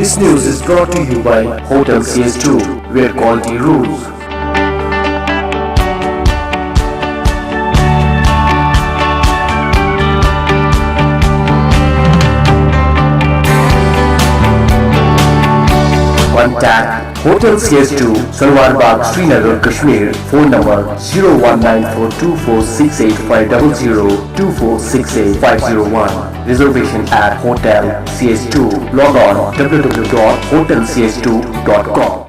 This news is brought to you by Hotel CS2, where quality rules. Contact Hotel CS2, Salwar Bagh, Srinagar, Kashmir. Phone number 0194246850 2468 Reservation at Hotel CS2. Log on www.hotelcs2.com.